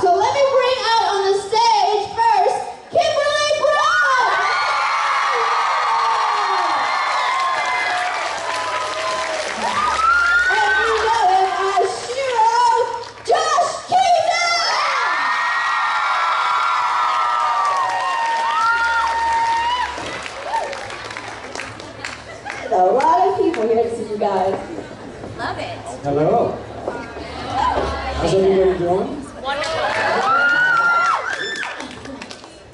So let me bring out on the stage first, Kimberly Brooks! And you know him as Shiro, Josh Keaton! There's a lot of people here to see you guys. Love it. Hello. How's everybody doing? Wonderful.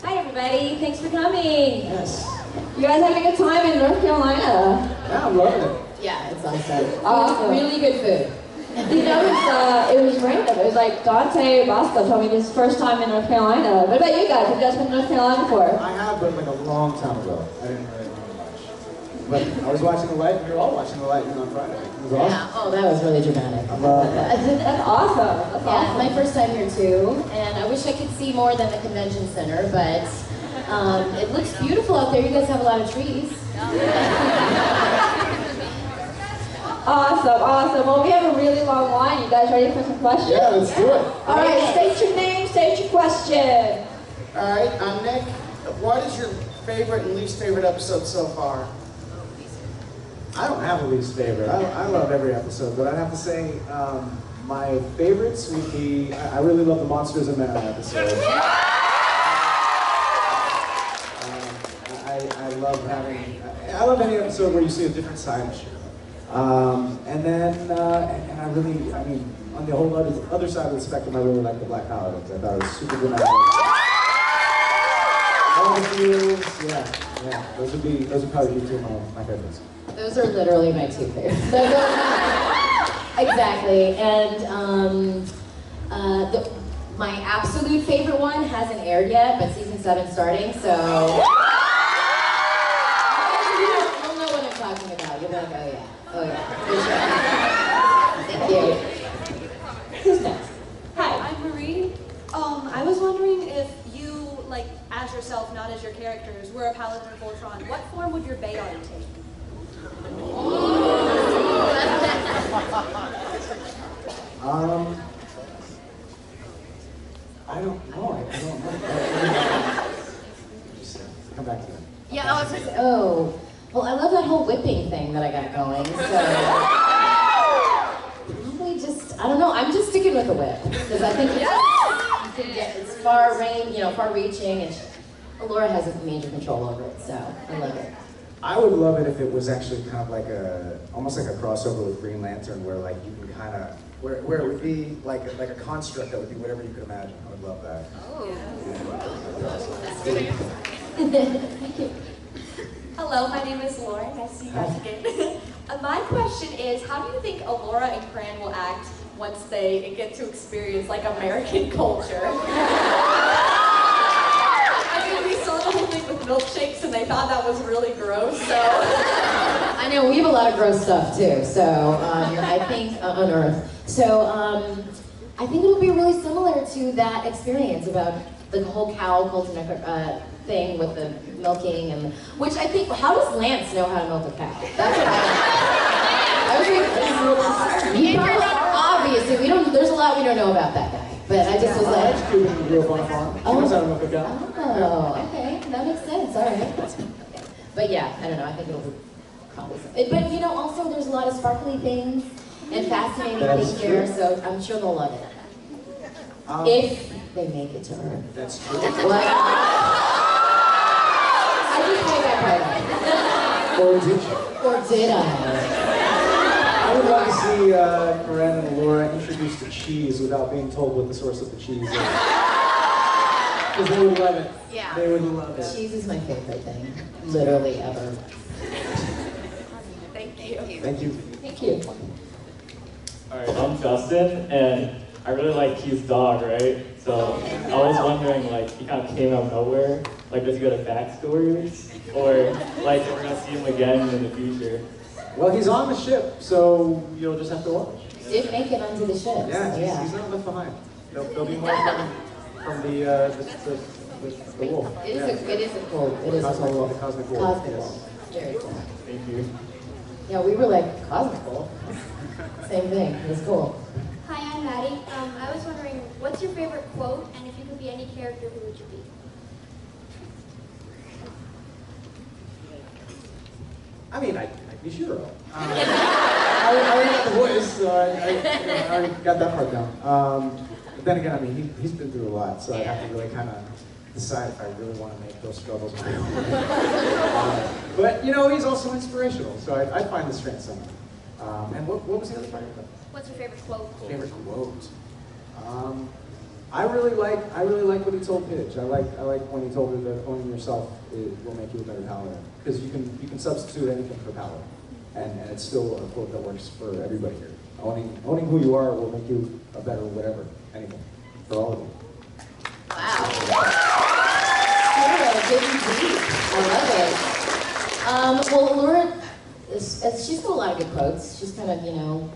Hi everybody, thanks for coming. Yes. You guys having a good time in North Carolina? Yeah, I'm loving it. Yeah, it's awesome. Really good food. You know, it was random. It was like Dante Bosco told me this is his first time in North Carolina. What about you guys? Have you guys been to North Carolina before? I have, but like a long time ago. I didn't really know much. But I was watching the Lightning. We were all watching the Lightning on Friday. It was awesome. Yeah, oh, that was really dramatic. I love that. That's awesome. That's Yeah, awesome. it's my first time here too, and I wish I could see more than the convention center, but it looks beautiful out there. You guys have a lot of trees. Awesome, awesome. Well, we have a really long line. You guys ready for some questions? Yeah, let's do it. All right, state your name, state your question. All right, I'm Nick. What is your favorite and least favorite episode so far? I don't have a least favorite. I love every episode, but I'd have to say my favorites would be, I really love the Monsters of Men episode. I love any episode where you see a different side of Shiro. And then I mean, on the whole other side of the spectrum, I really like the Black Paladins. I thought it was super dramatic. All the feels, yeah. Those would probably be two of my favorites. Those are literally my two favorites. Exactly, and my absolute favorite one hasn't aired yet, but season 7's starting, so... You'll know what I'm talking about. You'll be like, oh yeah, for sure. Thank you. Who's next? Hi, I'm Marie. I was wondering if you, like, as yourself, not as your characters, were a paladin or Voltron, what form would your Bayon take? I don't know. Just come back to that. Yeah, I was just, oh. Well, I love that whole whipping thing that I got going, so... Probably just, I don't know, I'm just sticking with the whip, because I think it's far range, far reaching, and Allura has a major control over it, so I love it. I would love it if it was actually kind of like almost like a crossover with Green Lantern, where like you can kind of, where it would be like a construct that would be whatever you could imagine. I would love that. Oh. Thank you. Hello, my name is Lauren. Nice to see you guys again. My question is, how do you think Allura and Cran will act once they get to experience like American culture? I mean, we saw the whole thing with milkshakes and they thought that was really gross, so... I know, we have a lot of gross stuff too, so I think on Earth. So I think it'll be really similar to that experience about the whole cow culture thing with the milking and which I think, how does Lance know how to milk a cow? That's what I was like, obviously, there's a lot we don't know about that guy, but I just was like, Cuban grew up on a farm. She knows how to milk a cow. oh, okay, that makes sense, all right. But yeah, I don't know, I think it'll be probably, but also there's a lot of sparkly things and fascinating things there, so I'm sure they'll love it. If they make it to Earth. That's true. What? I just made that part up. Or did you? Or did I? I would love to see Corinne and Allura introduced to cheese without being told what the source of the cheese is. Because they would love it. Yeah. They would love it. Cheese is my favorite thing, literally ever. Thank you. Thank you. Thank you. Alright, I'm Justin, and I really like Keith's dog, right? So I was wondering, like, he kind of came out of nowhere. Like, does he got a backstory? Or, like, we're going to see him again in the future? Well, he's on the ship, so you'll just have to watch. Did make it onto the ship. Yeah, so he's not left behind. There'll be more from the wolf. It is a cool, The cosmic wolf. Cosmic Yes. wolf. Very cool. Thank you. Yeah, we were like, cosmic wolf. Same thing, it was cool. Hi, I'm Maddie. I was wondering, what what's your favorite quote? And if you could be any character, who would you be? I mean, I'd be Shiro. I already got the voice, so I already got that part down. But then again, I mean, he's been through a lot, so I have to really kind of decide if I really want to make those struggles my own. But, you know, he's also inspirational, so I find the strength somewhere. And what was the other part of it? What's your favorite quote? Favorite quote? I really like what he told Pidge. I like when he told her that owning yourself will make you a better paladin, because you can substitute anything for power, and it's still a quote that works for everybody here. Owning who you are will make you a better whatever, anything, for all of you. Wow. Shiro, good indeed. I love it. Well, Allura, she's got a lot of good quotes. She's kind of, you know,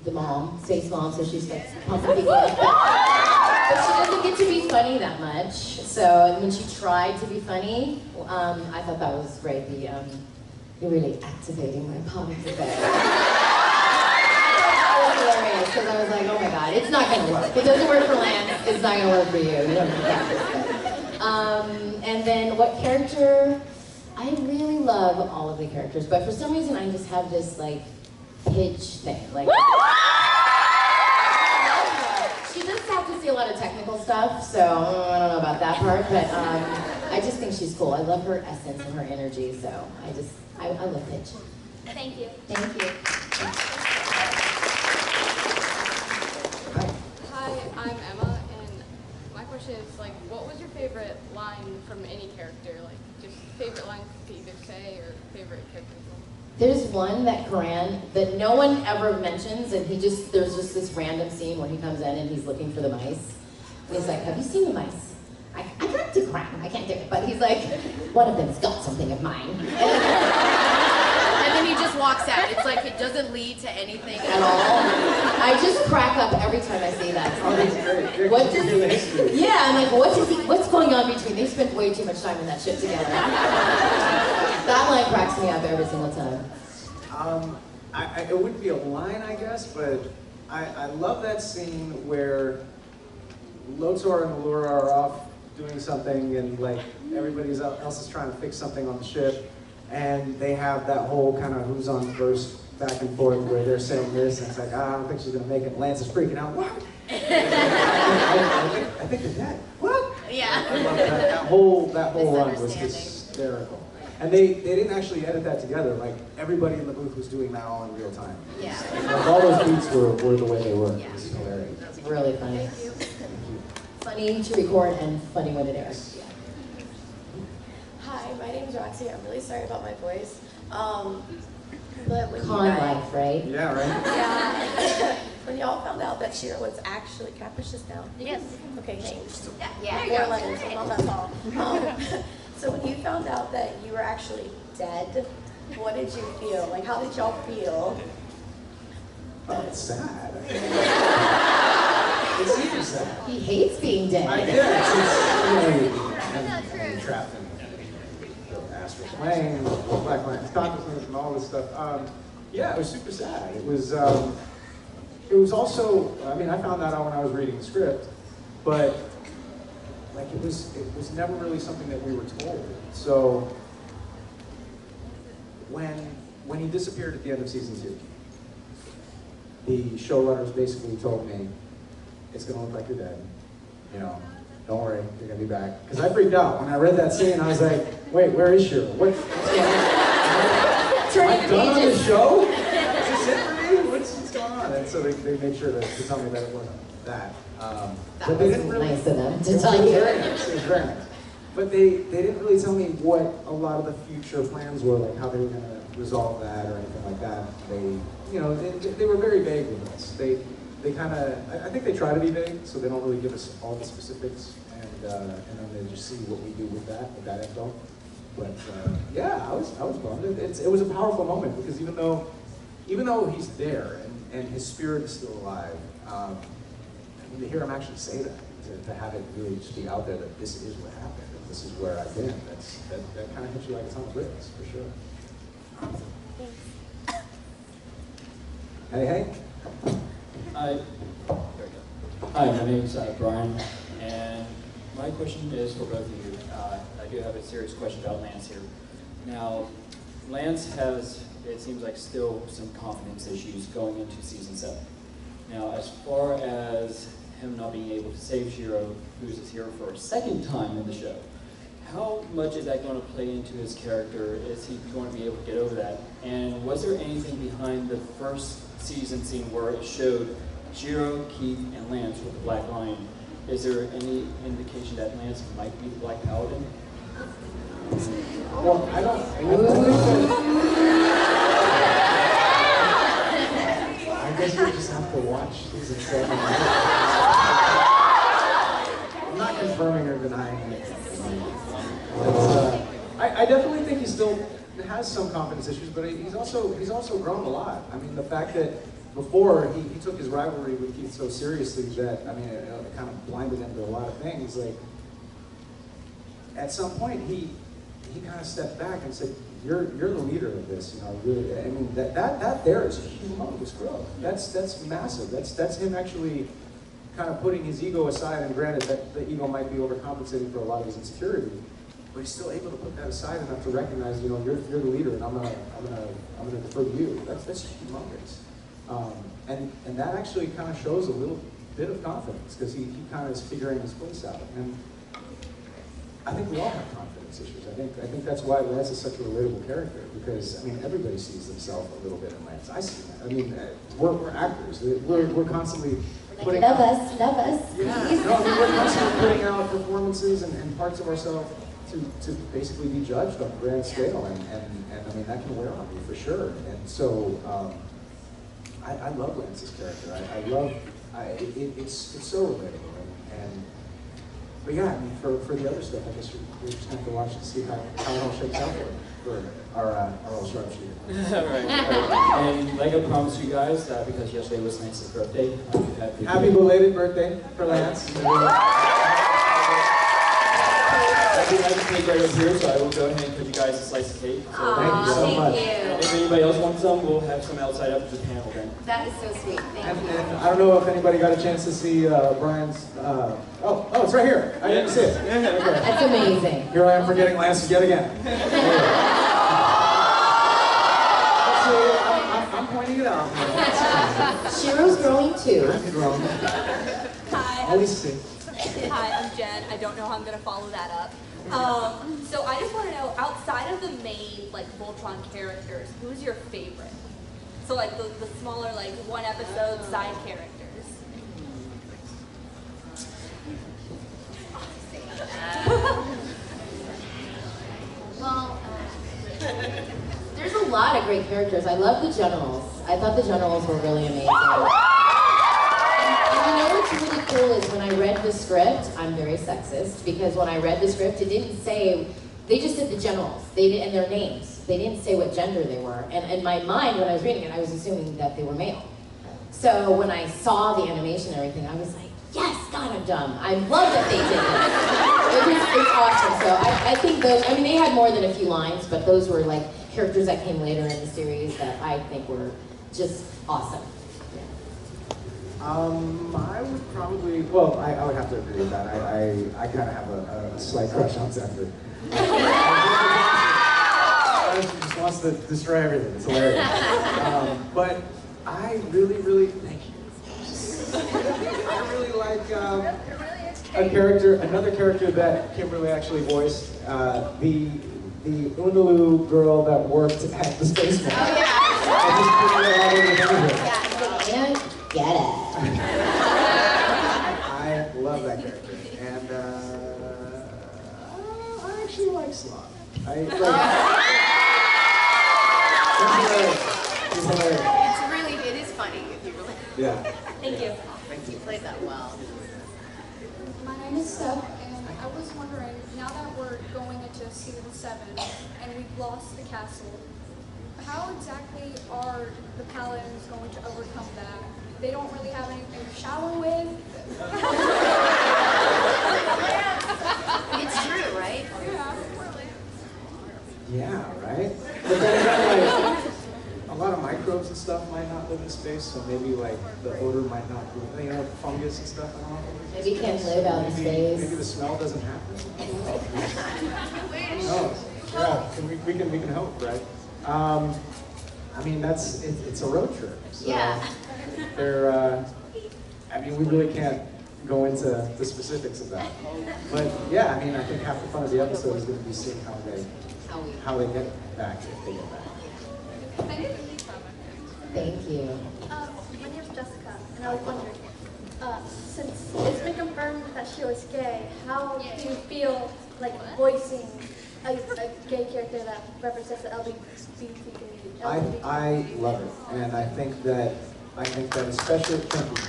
the mom, space mom, so she's got pumping people up. But she doesn't get to be funny that much. So when she tried to be funny, I thought that was great. You're really activating my part of the day. That was hilarious, because I was like, oh my god, it's not going to work. It doesn't work for Lance, it's not going to work for you. You don't practice that. And then what character? I really love all of the characters, but for some reason I just have this like Pidge thing. Like, she does have to see a lot of technical stuff, so I don't know about that part, but I just think she's cool. I love her essence and her energy, so I love Pidge. Thank you. Thank you. Hi, I'm Emma, and my question is, like, what was your favorite line from any character? Like, just favorite line to either say or favorite character from? There's one that Karan, that no one ever mentions, and there's just this random scene where he comes in and he's looking for the mice. And he's like, have you seen the mice? I can't do crap, I can't do it. But he's like, one of them's got something of mine. And then he just walks out. It's like it doesn't lead to anything At all. I just crack up every time I see that. Yeah, I'm like, what's going on between? They spent way too much time in that ship together. That line cracks me up every single time. It wouldn't be a line, I guess, but I love that scene where Lotor and Allura are off doing something, and like everybody else is trying to fix something on the ship, and they have that whole kind of who's on first back and forth where they're saying this, and it's like, I don't think she's gonna make it. Lance is freaking out. What? I think they're dead. What? Yeah. I love that. That whole run was hysterical. And they didn't actually edit that together. Like, everybody in the booth was doing that all in real time. Yeah. Like, all those beats were the way they were. Yeah. It was hilarious. It's really funny. Funny to record and funny when it airs. Hi, my name's Roxy. I'm really sorry about my voice. But when Con life, right? Yeah, right? Yeah. When y'all found out that Shiro was actually, can I push this down? Yes. Okay, thanks. Yeah. 4 letters, I'm not that tall. So when you found out that you were actually dead, what did you feel? Like, how did y'all feel? Oh, it's sad. It's super sad. He hates being dead. I did. It's and trapped in the astral plane, the Black Lion's consciousness, and all this stuff. Yeah, it was super sad. It was also, I mean, I found that out when I was reading the script, but like it was never really something that we were told. So when he disappeared at the end of season 2, the showrunners basically told me, it's gonna look like you're dead. You know, don't worry, you're gonna be back. Because I freaked out when I read that scene. I was like, wait, where is Shiro? What's going on? Am I done on the show? Is this it for me? What's going on? And so they made sure to tell me that it wasn't that. That was nice of them to tell you. It was very nice. But they didn't really tell me what a lot of the future plans were, like how they were gonna resolve that or anything like that. They were very vague with us. They kind of, I think they try to be vague, so they don't really give us all the specifics, and then they just see what we do with that info. But yeah, I was bummed. It was a powerful moment, because even though he's there and his spirit is still alive, I mean, to hear him actually say that, to have it really just be out there that this is what happened, and this is where I've been, that kind of hits you like a ton of bricks, for sure. Hey. Hi. Hi, my name is Brian, and my question is for both of you. I do have a serious question about Lance here. Now, Lance has, it seems like, still some confidence issues going into season 7. Now, as far as him not being able to save Shiro, who's his hero for a second time in the show, how much is that going to play into his character? Is he going to be able to get over that? And was there anything behind the first season scene where it showed Shiro, Keith, and Lance with the Black Lion? Is there any indication that Lance might be the Black Paladin? Well, I don't I guess we just have to watch season 7. I'm not confirming or denying it. I definitely think he still has some confidence issues, but he's also grown a lot. I mean, the fact that before he took his rivalry with Keith so seriously that, I mean, it kind of blinded him to a lot of things. Like, at some point he kind of stepped back and said, "You're the leader of this, you know." Really, I mean, that there is humongous growth. That's massive. That's him actually kind of putting his ego aside. And granted, that the ego might be overcompensating for a lot of his insecurity, but he's still able to put that aside enough to recognize, you know, you're the leader, and I'm gonna defer to you. That's humongous. And that actually kind of shows a little bit of confidence, because he kind of is figuring his place out. And I think we all have confidence issues. I think that's why Lance is such a relatable character, because, I mean, everybody sees themselves a little bit in Lance. I see that. I mean, we're actors. We're constantly putting love out, us, love us. Yeah, no, I mean, we're constantly putting out performances and parts of ourselves to basically be judged on a grand scale, and I mean, that can wear on you for sure. And so I love Lance's character. It's so relatable, but yeah, I mean, for the other stuff, I guess we just have to watch and see how it all shakes out for our old sharpshooter. All right. And like I promised you guys, because yesterday was Lance's birthday, happy belated birthday for Lance. I do have a cake right over here, so I will go ahead and put you guys a slice of cake. So thank you so much. And if anybody else wants some, we'll have some outside after the panel then. That is so sweet. Thank you. And I don't know if anybody got a chance to see Brian's. Oh, it's right here. I didn't see it. Okay. That's amazing. Here I am forgetting Lance yet again. I'm pointing it out. Shiro's growing too. I'm growing. Hi. Always see. Hi, I'm Jen. I don't know how I'm going to follow that up. So I just want to know, outside of the main, like, Voltron characters, who's your favorite? So, like, the smaller, like, one episode side characters. Well, there's a lot of great characters. I love the generals. I thought the generals were really amazing. And you know what's really cool is when I read the script, I'm very sexist, because when I read the script, it didn't say, they just said the generals, and their names. They didn't say what gender they were. And in my mind, when I was reading it, I was assuming that they were male. So when I saw the animation and everything, I was like, yes, God, I'm dumb. I love that they did that. It's awesome. So I think those, I mean, they had more than a few lines, but those were like characters that came later in the series that I think were just awesome. I would probably, well, I would have to agree with that. I kind of have a slight crush on Zephyr. She just wants to destroy everything. It's hilarious. But I really, thank you. I really like another character that Kimberly actually voiced, the Undulu girl that worked at the Space Mall. Oh, yeah. I Get it. I love that character, and I actually like Sloth. He's hilarious. It's really, it is funny if you really. Yeah. Thank you. You played that well. My name is Steph, and I was wondering, now that we're going into season 7 and we've lost the castle, how exactly are the paladins going to overcome that? They don't really have anything to shower with. It's true, right? Yeah, really. Yeah, right? But then again, like, a lot of microbes and stuff might not live in space, so maybe like the odor might not be, you know, fungus and stuff. I don't know. Maybe he can't live out in space. Maybe the smell doesn't happen. No, yeah, we can hope, right? I mean, it's a road trip. So Yeah. I mean, we really can't go into the specifics of that. But yeah, I mean, I think half the fun of the episode is going to be seeing how they get back, if they get back. Thank you. My name is Jessica, and I was wondering, since it's been confirmed that Shiro is gay, how do you feel like voicing a gay character that represents the LGBT community? I love it, and I think that especially, thank you.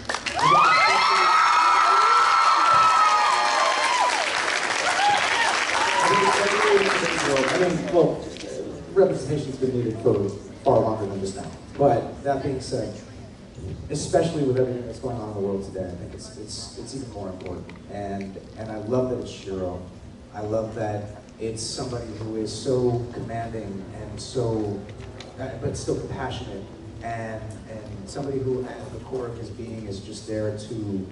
I mean, well, representation's been needed for far longer than just now. But that being said, especially with everything that's going on in the world today, I think it's even more important. And I love that it's Shiro. I love that it's somebody who is so commanding and so, but still compassionate, and somebody who at the core of his being is just there to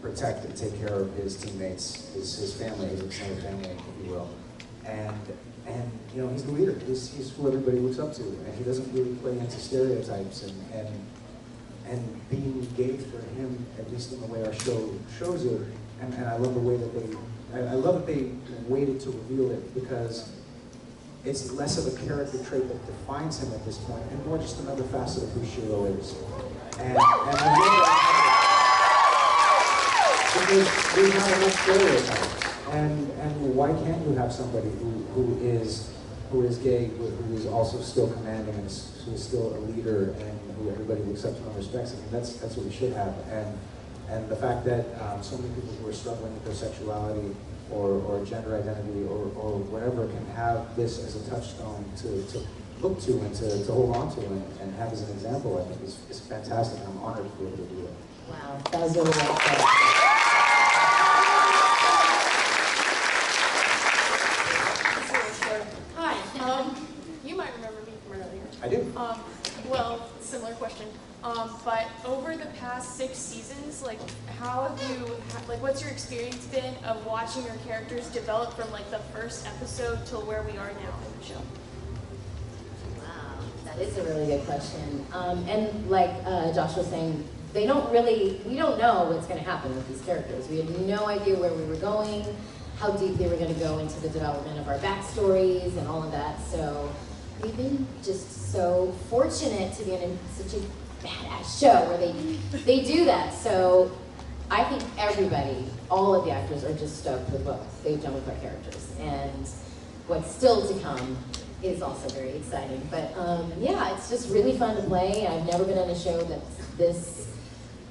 protect and take care of his teammates, his family, his extended family, if you will. And you know, he's the leader. He's who everybody looks up to, and he doesn't really play into stereotypes. And being gay for him, at least in the way our show shows it, and I love the way that I love that they waited to reveal it, because it's less of a character trait that defines him at this point, and more just another facet of who Shiro is. And I love that because we have enough stereotypes. And why can't you have somebody who is gay, who is also still commanding, and who is still a leader, and who everybody looks up to and respects? I mean, that's what we should have. And the fact that so many people who are struggling with their sexuality or gender identity or whatever can have this as a touchstone to look to and to hold on to and have as an example, I think is fantastic. I'm honored to be able to do it. Wow, that was really well said. You might remember me from earlier. I do. Well, similar question. But over the past 6 seasons, like, how have you, what's your experience been of watching your characters develop from like the first episode till where we are now in the show? Wow, that is a really good question. And like Josh was saying, we don't know what's going to happen with these characters. We had no idea where we were going, how deep they were going to go into the development of our backstories and all of that. So we've been just so fortunate to be in such a badass show where they do that. So I think everybody, all of the actors, are just stoked with what they've done with our characters. And what's still to come is also very exciting. But yeah, it's just really fun to play. I've never been on a show that's this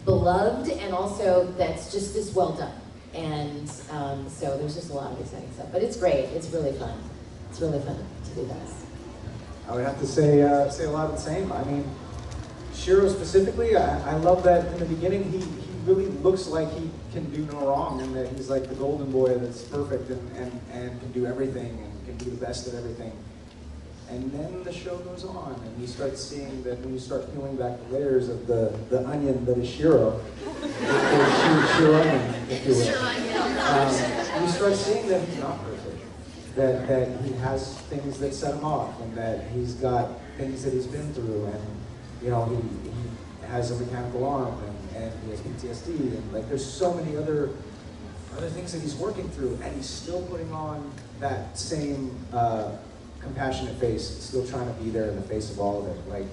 beloved and also that's just this well done. And so there's just a lot of exciting stuff. But it's great. It's really fun. It's really fun to do this. I would have to say a lot of the same. I mean, Shiro specifically, I love that in the beginning he really looks like he can do no wrong, and that he's like the golden boy that's perfect and can do everything and can be the best at everything. And then the show goes on, and you start seeing that when you start peeling back the layers of the onion that is Shiro, Shiro onion, if you will, you start seeing that he's not perfect, that he has things that set him off, and that he's got things that he's been through, and you know he has a mechanical arm, and he has PTSD, and like there's so many other things that he's working through, and he's still putting on that same compassionate face, still trying to be there in the face of all of it. Like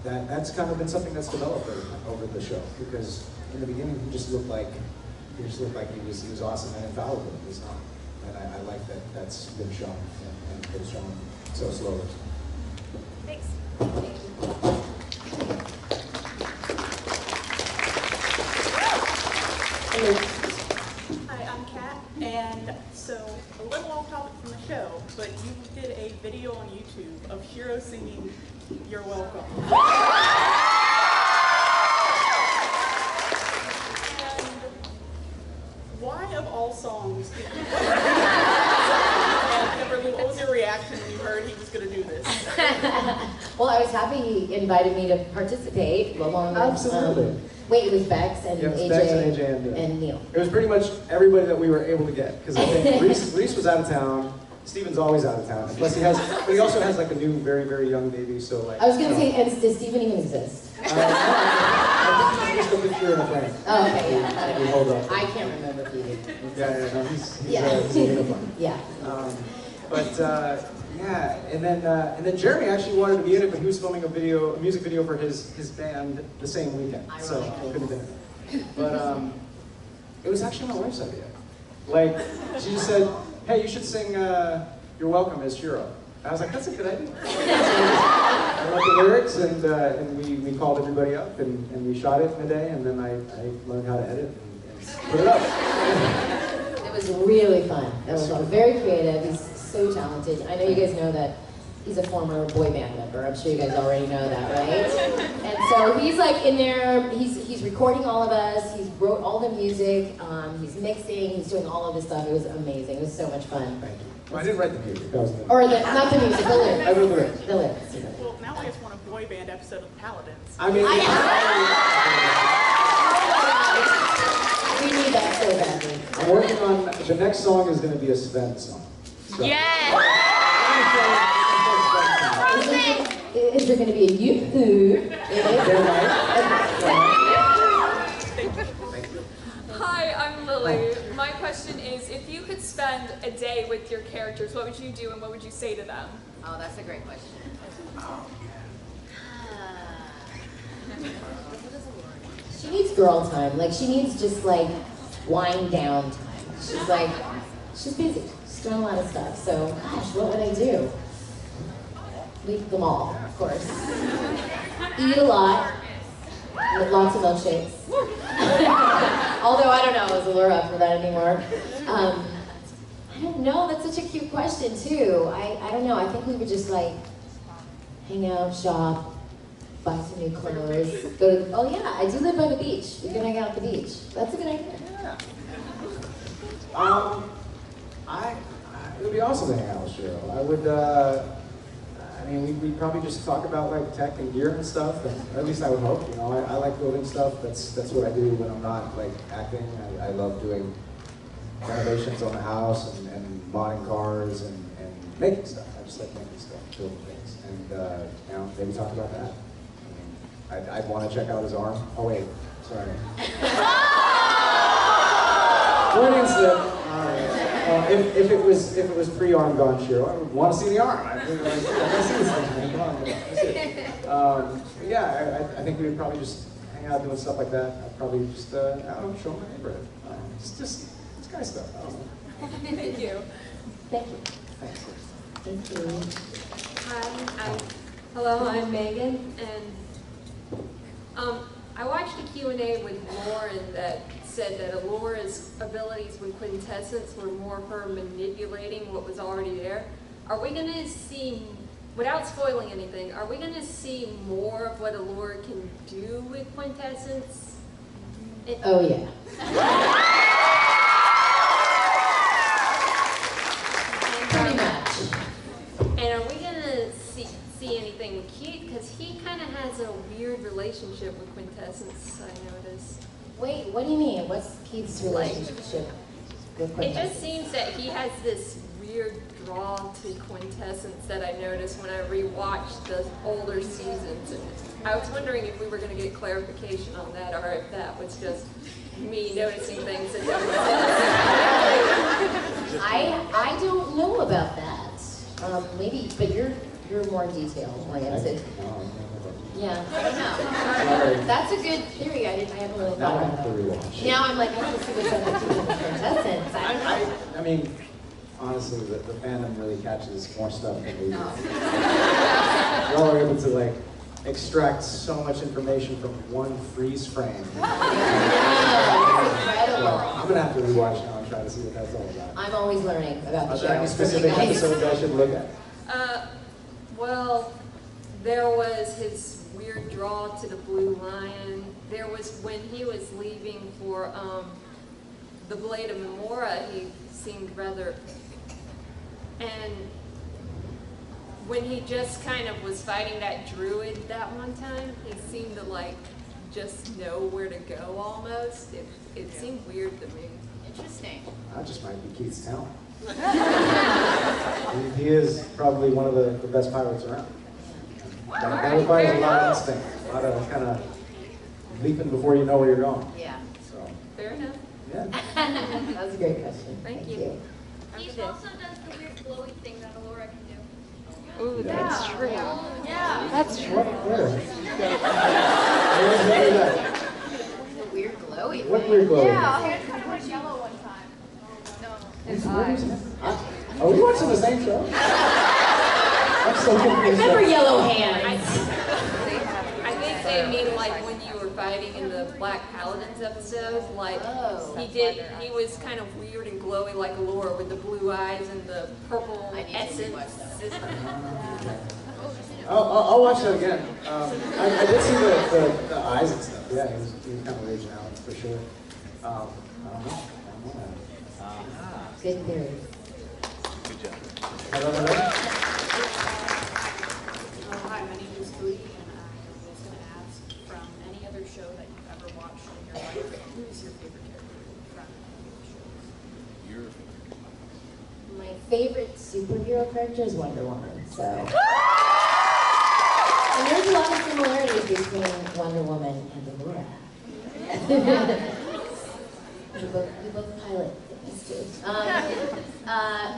that's kind of been something that's developed over the show, because in the beginning he just looked like he was awesome and infallible. He's not, and I like that that's been shown and been shown so slowly. Thanks. Hi, I'm Kat, and so a little off topic from the show, but you did a video on YouTube of Shiro singing "You're Welcome." And why, of all songs, did you and Kimberly, what was your reaction when you heard he was going to do this? Well, I was happy he invited me to participate along with. Absolutely. Wait, it was Bex and Yeah, it was AJ, Bex and AJ and Neil. It was pretty much everybody that we were able to get, because I think Reese was out of town. Steven's always out of town. Plus but he also has like a new, very, very young baby. So like. I was gonna say, and does Steven even exist? I think he's just a picture in a frame. Oh, okay, yeah. We hold up. I can't remember if he did. Yeah, no, he's a unicorn. Yeah. Yeah, and then Jeremy actually wanted to be in it, but he was filming a music video for his band the same weekend, so he couldn't have been in it. But it was actually my wife's idea. Like, she just said, "Hey, you should sing You're Welcome" as Shiro. I was like, that's a good idea. I wrote the lyrics, and we called everybody up, and we shot it in a day, and then I learned how to edit and put it up. It was really fun. It was very creative. He's so talented. I know you guys know that he's a former boy band member. I'm sure you guys already know that, right? And so he's like in there, he's recording all of us, he wrote all the music, he's mixing, he's doing all of this stuff. It was amazing. It was so much fun. Thank you. Well, I didn't write the music. That was the... Or not the music, the lyrics. I wrote the lyrics. The lyrics. Well, now I just want a boy band episode of Paladins. I mean... We need that so badly. I'm working on, the next song is going to be a Sven song. So. Yes! Is there going to be a yoo-hoo? Hi, I'm Lily. My question is, if you could spend a day with your characters, what would you do and what would you say to them? Oh, that's a great question. She needs girl time. Like, she needs just like wind down time. She's busy. She's doing a lot of stuff. So, gosh, what would I do? Leave the mall, of course. Eat a lot. With lots of milkshakes. Although I don't know, is Allura up for that anymore? I don't know. That's such a cute question too. I don't know. I think we would just like hang out, shop, buy some new clothes, go to. Oh yeah, I do live by the beach. We can hang out at the beach. That's a good idea. Yeah. It would be awesome to hang out with Shiro. I would. I mean, we'd probably just talk about like tech and gear and stuff, and, or at least I would hope. You know, I like building stuff. That's what I do when I'm not like acting. I love doing renovations on the house and modding cars and making stuff. I just like making stuff, building things, and you know, maybe talk about that. I mean, I'd want to check out his arm. Oh wait, sorry. Freudian slip. If it was pre-arm gone Shiro, I would want to see the arm. I see this thing, man. Come on, that's it. Yeah, I think we would probably just hang out doing stuff like that. I'd probably just I don't know, show my neighborhood. Just guy stuff. I don't know. Thank you. Thank you. Thanks. Thank you. Hi, hello, I'm Megan, and I watched a Q&A with Lauren that said that Allura's abilities with Quintessence were more her manipulating what was already there. Are we going to see, without spoiling anything, are we going to see more of what Allura can do with Quintessence? Oh yeah. Pretty much. And are we going to see anything with Keith? Because he kind of has a weird relationship with Quintessence, I noticed. Wait, what do you mean? What's Keith's relationship with It Quintessence? just seems that he has this weird draw to Quintessence that I noticed when I rewatched the older seasons. And I was wondering if we were going to get clarification on that, or if that was just me noticing things that don't make sense. I don't know about that. Maybe, but you're more detail oriented. Yeah, I don't know. That's a good theory. I haven't really thought about that. Now I'm like, I want to see what's up with Quintessence. I don't know. I mean, honestly, the fandom really catches more stuff than we do. Y'all are able to like extract so much information from one freeze frame. So I'm gonna have to rewatch now and try to see what that's all about. I'm always learning about the Are show. there any specific episodes I should look at? Well, there was his weird draw to the Blue Lion. There was when he was leaving for the Blade of Memora, he seemed rather, and when he just kind of was fighting that druid that one time, he seemed to like just know where to go almost. It seemed weird to me. Interesting. That just might be Keith's talent. he is probably one of the best pilots around. That requires a lot of instinct, a lot of kind of leaping before you know where you're going. Yeah. So. Fair enough. Yeah. That was a great question. Thank you. He also does the weird glowy thing that Allura can do. Ooh, that's true. Yeah. That's true. Where? The weird glowy What thing. weird glowy? Yeah, his kind of went yellow one time. No. His eyes. Are we watching the same show? I'm so confused. Remember Yellow Hands? I think they mean like when you were fighting in the Black Paladins episode, like he was kind of weird and glowy like Allura with the blue eyes and the purple essence. I'll watch that again. I did see the eyes and stuff. Yeah, he was kind of raging out for sure. I don't know. Good theory. Good job. I don't know. Hi, my name is Glee, and I was going to ask, from any other show that you've ever watched in your life, who is your favorite character from any of the shows? My favorite superhero character is Wonder Woman, so. And there's a lot of similarities between Wonder Woman and Allura. we both pilot things too.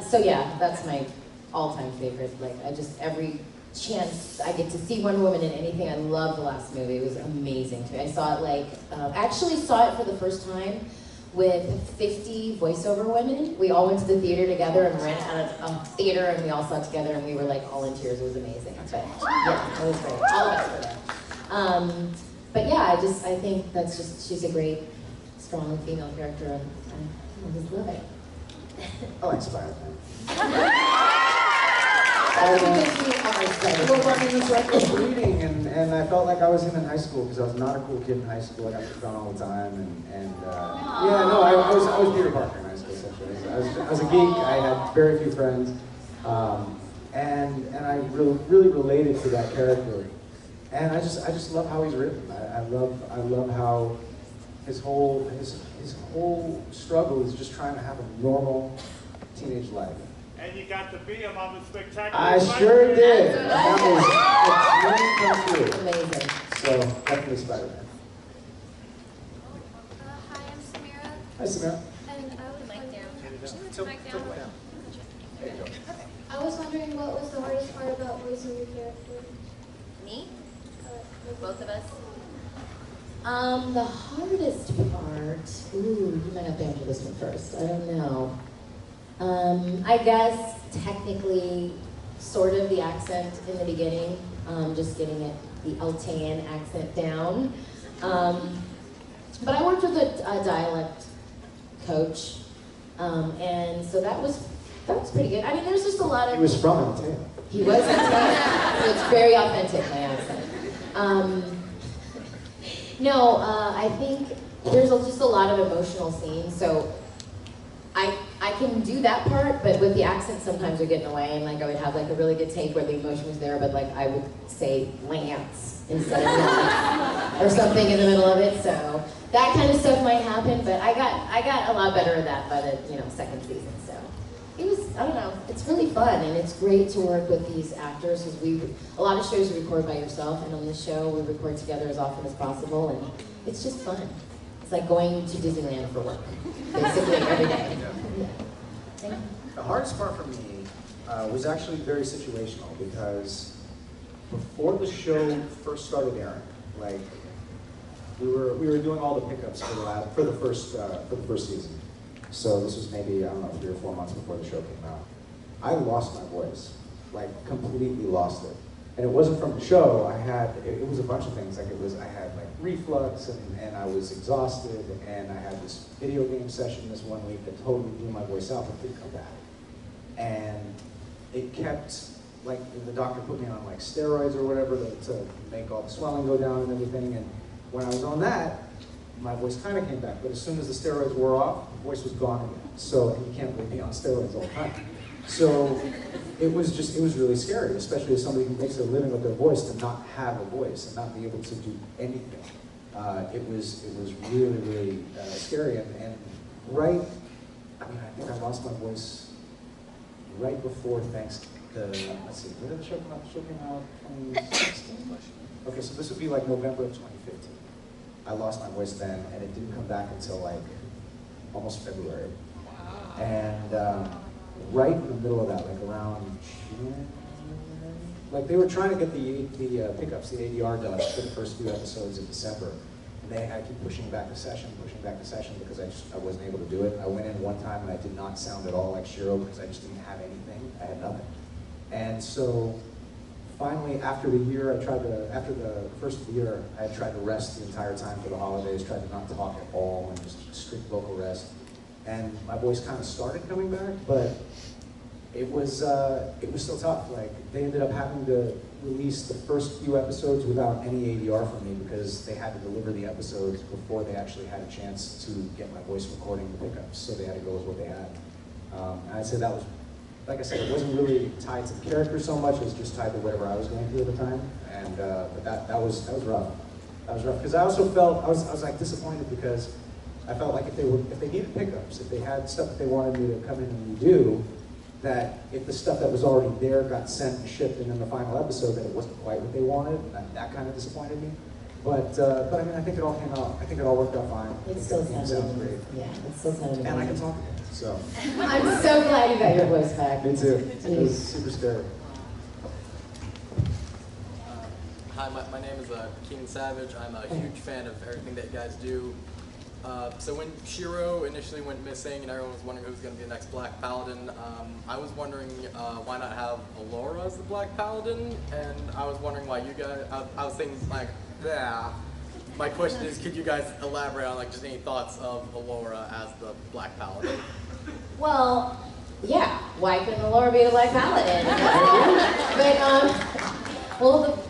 So yeah, that's my all-time favorite. Like, every chance I get to see Wonder Woman in anything, I love the last movie. It was amazing to me. I saw it actually saw it for the first time with 50 voiceover women. We all went to the theater together and ran out of a theater, and we all saw it together, and we were like all in tears. It was amazing. But yeah, it was great. All of us were there. But yeah, I think she's a great, strong female character, and I just love it. I like Spider-Man. Well, I mean, it's like I was reading, and I felt like I was him in high school because I was not a cool kid in high school. I got picked on all the time, I was Peter Parker in high school. Essentially, I was a geek. I had very few friends, and I really related to that character, and I just love how he's written. I love how his whole struggle is just trying to have a normal teenage life. And you got to be him on the Spectacular. I sure did. That was a dream come true. Amazing. So definitely Spider-Man. Hi, I'm Samira. Hi, Samira. And I was wondering, There I was wondering what was the hardest part about voicing your character? Me? Both of us? The hardest part, ooh, you might have to answer this one first. I don't know. I guess technically, sort of the accent in the beginning, just getting the Altean accent down. But I worked with a dialect coach, and so that was pretty good. I mean, there's just a lot of. He was from Altea. He was Altean, so it's very authentic, my accent. I think there's just a lot of emotional scenes, so I can do that part, but with the accent sometimes would get in the way, and like I would have like a really good take where the emotion was there, but like I would say Lance instead of Lance, or something in the middle of it, so that kind of stuff might happen, but I got a lot better at that by the second season, so. It was, I don't know, it's really fun, and it's great to work with these actors, because a lot of shows you record by yourself, and on this show we record together as often as possible, and it's just fun. It's like going to Disneyland for work, basically every day. Yeah. The hardest part for me was actually very situational, because before the show first started airing, like we were doing all the pickups for the first season. So this was maybe, I don't know, 3 or 4 months before the show came out. I lost my voice, like completely lost it. And it wasn't from the show. It was a bunch of things. Like I had like reflux, and I was exhausted, and I had this video game session this one week that totally blew my voice out, but didn't come back. And it kept, like the doctor put me on like steroids or whatever to make all the swelling go down and everything. And when I was on that, my voice kind of came back, but as soon as the steroids wore off, the voice was gone again. So, and you can't really be on steroids all the time. So it was really scary, especially as somebody who makes a living with their voice, to not have a voice and not be able to do anything. It was really, really scary. And right, I mean, I think I lost my voice right before Thanksgiving. Let's see, when did the show come out? The show came out 2016? Okay, so this would be like November of 2015. I lost my voice then, and it didn't come back until like almost February. Wow. And right in the middle of that, like around June, like they were trying to get the pickups, the ADR done for the first few episodes in December. And they had to keep pushing back the session because I wasn't able to do it. I went in one time and I did not sound at all like Shiro because I just didn't have anything. I had nothing. And so finally, after the first of the year, I had tried to rest the entire time for the holidays, tried to not talk at all and just strict vocal rest. And my voice kind of started coming back, but it was still tough. Like, they ended up having to release the first few episodes without any ADR from me because they had to deliver the episodes before they actually had a chance to get my voice recording the pickups. So they had to go with what they had. And I'd say that was, like I said, it wasn't really tied to the character so much. It was just tied to whatever I was going through at the time. And but that was rough. That was rough because I also felt I was like disappointed because I felt like if they needed pickups, if they had stuff that they wanted me to come in and redo, that if the stuff that was already there got sent and shipped and in the final episode that it wasn't quite what they wanted, that kind of disappointed me. But I mean, I think it all came out. I think it all worked out fine. It still sounds great. Yeah, it still sounded And I can talk again, so. I'm so glad you got your voice back. Me too. It was super scary. Hi, my name is Keaton Savage. I'm a huge fan of everything that you guys do. So when Shiro initially went missing and everyone was wondering who was going to be the next Black Paladin, I was wondering why not have Allura as the Black Paladin, and I was wondering why you guys, I was thinking like, yeah. My question is, could you guys elaborate on like just any thoughts of Allura as the Black Paladin? Well, yeah, why couldn't Allura be the Black Paladin? But, well,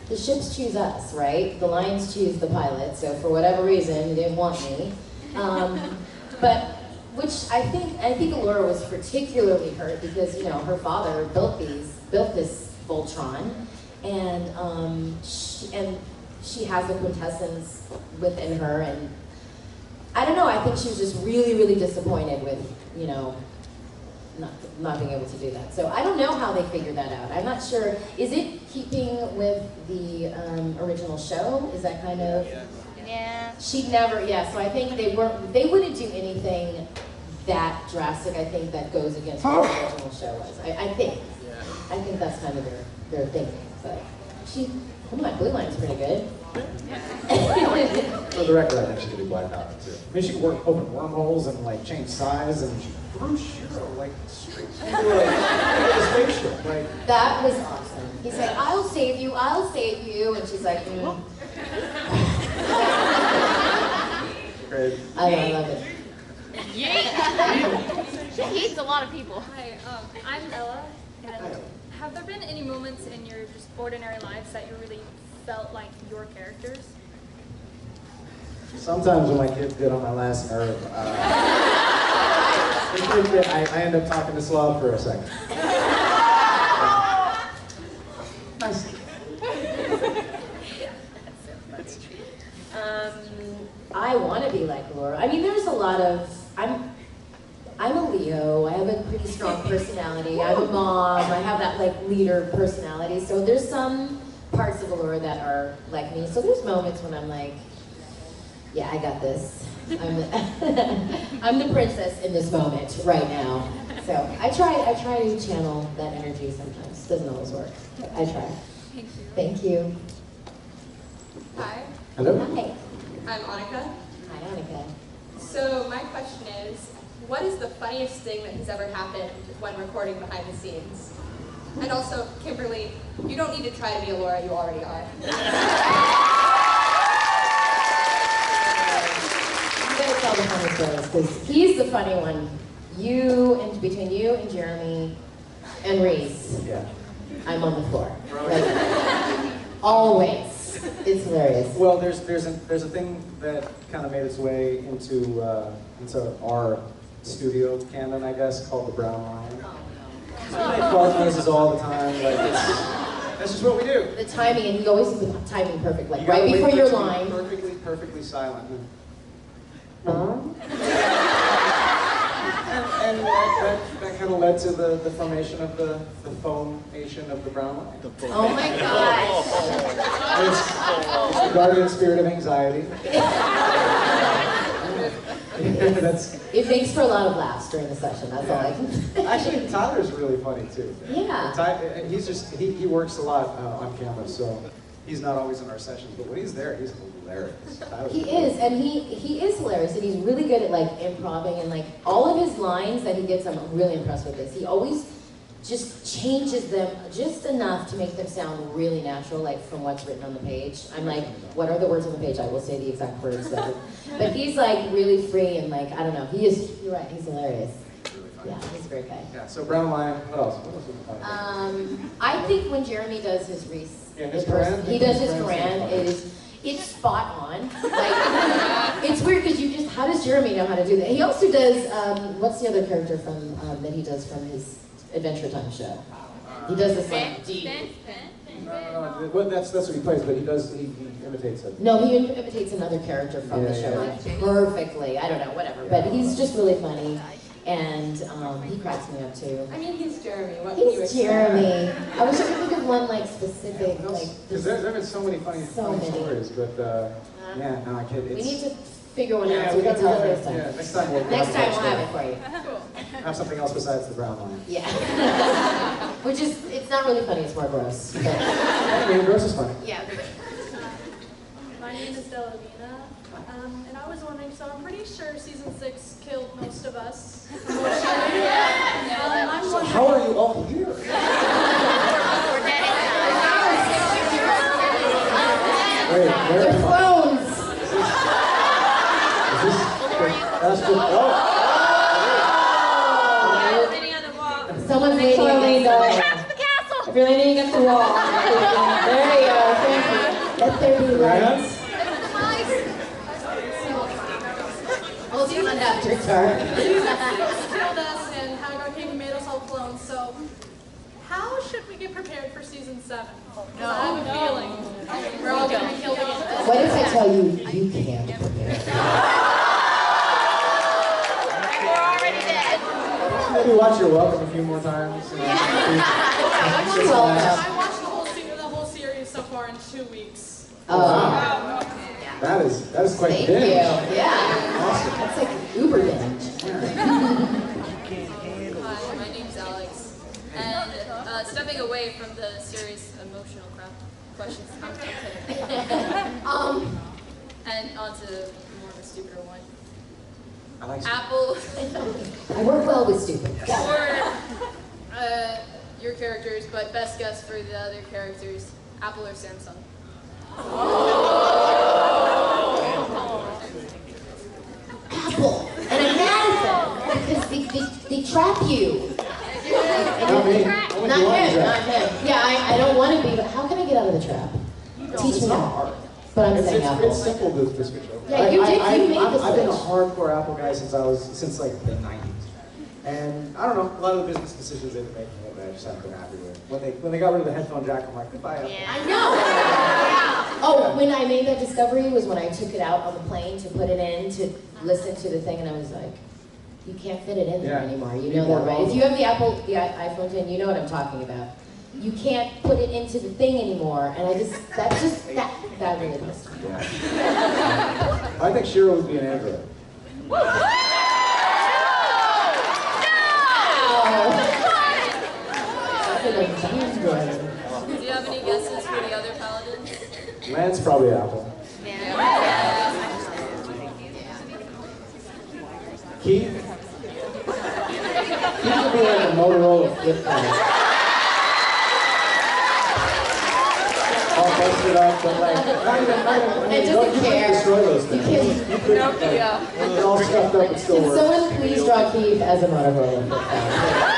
the ships choose us, right? The Lions choose the pilot, so for whatever reason, you didn't want me. But, which I think Allura was particularly hurt because, you know, her father built this Voltron, and she has the quintessence within her, and I don't know, I think she was just really, really disappointed with, you know, not being able to do that. So I don't know how they figured that out. I'm not sure. Is it keeping with the original show? Is that kind of? Yeah. She never. Yeah. So I think they wouldn't do anything that drastic. I think that goes against what the original show was. I think. Yeah. I think that's kind of their thinking. But oh my, Blue Line's pretty good. For the record, I think she could be Black Paladin too. I mean, she could open wormholes and like change size, and she threw Shiro like straight into a spaceship. Like, that was awesome. He's like, "I'll save you, I'll save you," and she's like, Great. I love it. Yeah. She hates a lot of people. Hi, I'm Ella, and have there been any moments in your just ordinary lives that you really felt like your characters? sometimes when my kids get on my last nerve, I end up talking to Slav for a second. Nice. I want to be like Laura. I mean, there's a lot of, I'm a Leo, I have a pretty strong personality, I'm a mom, I have that like leader personality, so there's some parts of Allura that are like me, so there's moments when I'm like, yeah, I got this. I'm the princess in this moment right now. So I try to channel that energy sometimes. Doesn't always work, but I try. Thank you. Thank you. Hi. Hello. Hi. I'm Annika. Hi, Annika. So my question is, what is the funniest thing that has ever happened when recording behind the scenes? And also, Kimberly, you don't need to try to be Allura, you already are. You gotta tell the funny stories, because he's the funny one. Between you and Jeremy and Reese, yeah. I'm on the floor. Like, always. It's hilarious. Well, there's a thing that kind of made its way into our studio canon, I guess, called the Brown Lion. We make fart noises all the time. Like that's just what we do. The timing, and he always does the timing perfect, like You right gotta wait before for it your to be line. Perfectly silent. Mom? And that kind of led to the formation of the phonation of the brown line. Oh my gosh. It's the guardian spirit of anxiety. It makes for a lot of laughs during the session, that's all I can say. Actually, Tyler's really funny too. Yeah. He works a lot on camera, so he's not always in our sessions, but when he's there, he's hilarious. He is, and he is hilarious, and he's really good at like improvising, and like all of his lines that he gets, I'm really impressed with this. He always just changes them just enough to make them sound really natural, like from what's written on the page. I'm like, what are the words on the page? I will say the exact words. But he's like really free and like, I don't know. You're right, he's hilarious. Yeah, he's a great guy. Yeah, so Brown Lion, what else? What else was funny? I think when Jeremy does his Reese, he does his Coran, it's spot on. Like, it's weird because how does Jeremy know how to do that? He also does, what's the other character from, that he does from his Adventure Time show? He does this like deep. No. Well, that's what he plays, but he imitates it. No, he imitates another character from the show like perfectly. I don't know, whatever. But he's just really funny. And he cracks me up too. I mean, he's Jeremy. What can you He's expect? Jeremy. I wish I could think of one like specific, like. Because there have been so many funny stories, but yeah, no, I can't. We need to figure one out so we can tell it next time. Yeah, next time we'll have it for you. Have something else besides the brown line. Yeah. Which is, it's not really funny, it's more gross. But... Yeah, gross is funny. Yeah. My name is Delavina, and I was wondering, so I'm pretty sure season 6 killed most of us. I'm wondering, How are you all here? Wait, they're clones! That's just, Someone's leaned on. If you're leaning against the wall. There you go. Thank you. Let there be lights. We'll see what after dark. killed us and Hagar King made us all clones, so how should we get prepared for season 7? Because I have a feeling we're all going to be killed again. What if I tell you, you can't prepare? Maybe watch Your Welcome a few more times. I watched the whole series so far in 2 weeks. Oh, wow. That is quite Thank binge. you. Yeah. Awesome. That's like Uber binge. Hi, my name's Alex. And stepping away from the serious emotional questions, I'm kidding. And onto more of a stupider one. I like Apple. I work well with stupid. Or your characters, but best guess for the other characters, Apple or Samsung? Apple. And I'm mad at them because they trap you. Not me. Not him. Yeah, I don't want to be, but how can I get out of the trap? Teach me how. But I'm saying Apple. It's simple to switch over. Yeah, you made the I've been a switch. hardcore Apple guy since like the 90s. And I don't know, a lot of the business decisions they've been making I just haven't been happy with. When they got rid of the headphone jack, I'm like, goodbye, Apple. I know. Oh, when I made that discovery was when I took it out on the plane to put it in to listen to the thing, and I was like, you can't fit it in there anymore. You know that, right? If you have the iPhone 10, you know what I'm talking about. You can't put it into the thing anymore, and that really pissed me. Yeah. I think Shiro would be an Android. Do you have any guesses for the other paladins? Lance probably Apple. Keith? Keith would be like a Motorola flip phone. All busted up, but like, not even, It doesn't care. Destroy those things. You could, Nokia. When it's all stuffed up, it still Can works. someone please draw Keith as a Motorola flip phone?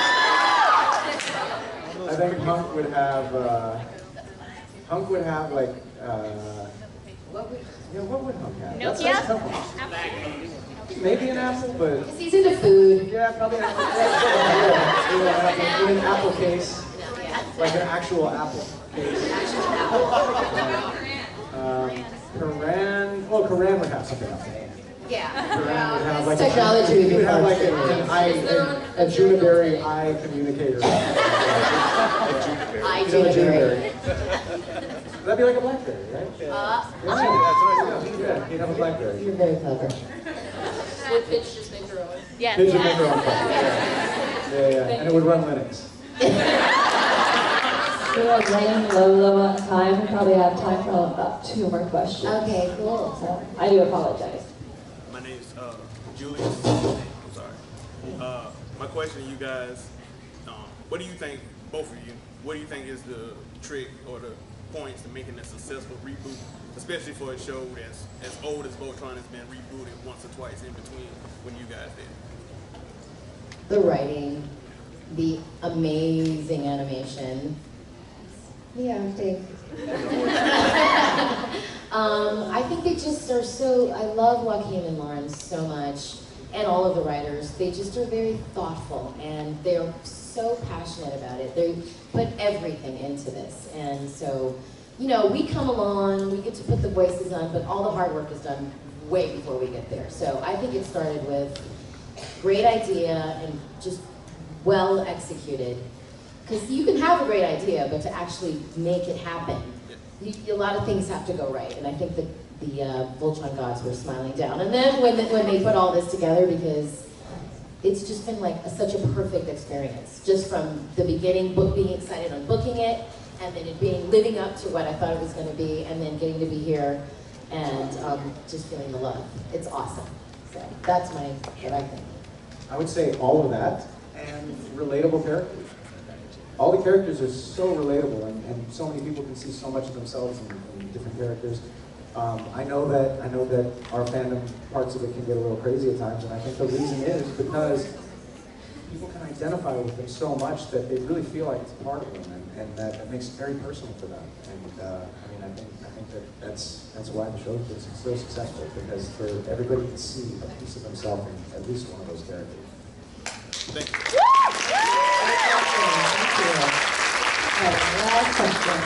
I think Hunk would have like, what would Hunk have? That's tough one. Maybe an Apple, but... Because he's into food. Yeah, probably an Apple. in an apple case, like an actual apple case. Karan would have something else. Yeah. Karan would have like technology. He would have like a Juniberry eye communicator. Juniberry. That'd be like a BlackBerry, right? Yeah, he'd have a BlackBerry. You're very clever. Would Pitch just make her own? Yeah. Pitch would make her own. Yeah. And it would run Linux. We are running low on time. We probably have time for about 2 more questions. Okay, cool. So I do apologize. My name's Julius. I'm sorry. My question to you guys, what do you think, both of you, what do you think is the trick or the points to making a successful reboot, especially for a show that's as old as Voltron has been rebooted once or twice in between when you guys did? The writing, the amazing animation. Yeah, Dave. I think they just are so, I love Joaquin and Lauren so much, and all of the writers. They just are very thoughtful, and they're so passionate about it. They put everything into this, and so, you know, we come along, we get to put the voices on, but all the hard work is done way before we get there. So I think it started with great idea and just well executed. Because you can have a great idea, but to actually make it happen, a lot of things have to go right. And I think that the Voltron gods were smiling down. And then when they put all this together, because it's just been like such a perfect experience. Just from the beginning, being excited on booking it, and then it being living up to what I thought it was going to be, and then getting to be here, and just feeling the love. It's awesome. So that's what I think. I would say all of that, and relatable characters. All the characters are so relatable, and so many people can see so much of themselves in different characters. I know that our fandom, parts of it can get a little crazy at times, and I think the reason is because people can identify with them so much that they really feel like it's a part of them, and that it makes it very personal for them. And I think that's why the show is so successful, because for everybody to see a piece of themselves in at least one of those characters. Thank you. Last question.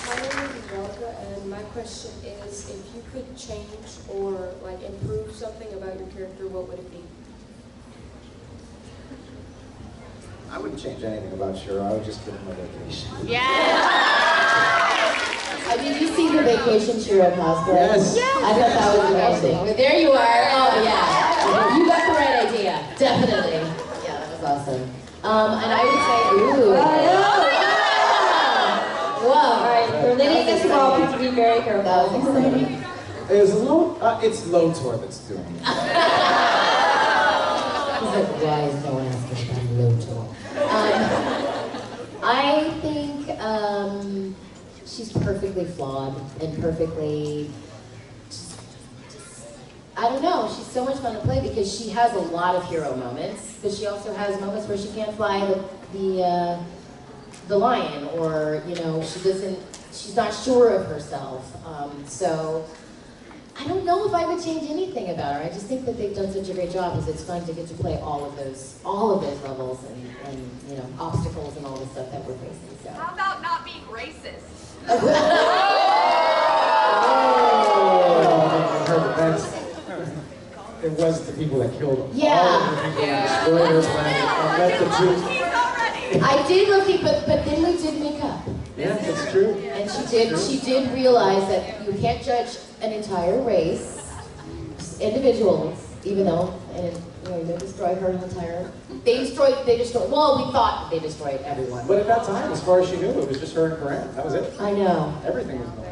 My name is Velka, and my question is, if you could change or like improve something about your character, what would it be? I wouldn't change anything about Shiro. I would just give him a vacation. Yeah! Did you see the Vacation Shiro cosplay? Yes. I thought that was amazing. But there you are. Oh, yeah. You got the right idea. Definitely. Yeah, that was awesome. And I would say, ooh. Whoa. All right, we're leading this ball. We have to be very careful. That was exciting. It's Lotor that's doing it. He's like, why is no one asking about Lotor? I think she's perfectly flawed and perfectly, I don't know, she's so much fun to play because she has a lot of hero moments, but she also has moments where she can't fly the lion, or, you know, she's not sure of herself. So I don't know if I would change anything about her. I just think that they've done such a great job, because it's fun to get to play all of those levels and you know, obstacles and all the stuff that we're facing. So. How about not being racist? It was the people that killed him. Yeah. All of the people that destroyed her planet and let the truth. I did look, but then we did make up. Yeah, it's true. And she did realize that you can't judge an entire race, individuals, even though, and you know, they destroyed her entire. They destroyed. Well, we thought they destroyed everyone. But at that time, as far as she knew, it was just her and Karan. That was it. I know. Everything was gone.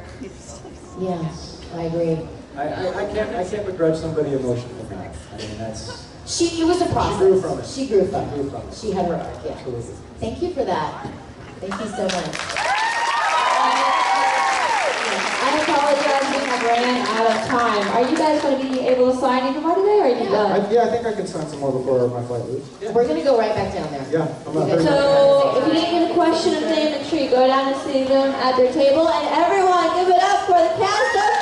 Yeah, I agree. I can't begrudge somebody emotion from that. I mean, that's. It was a process. She grew from it. She grew from it. She had her arc. Yeah. Absolutely. Thank you for that. Thank you so much. I apologize, we have ran out of time. Are you guys going to be able to sign any more today, or are you done? I think I can sign some more before my flight leaves. Yeah. We're going to go right back down there. Yeah. So, if you didn't get a question of the day in the tree, go down and see them at their table, and everyone give it up for the cast of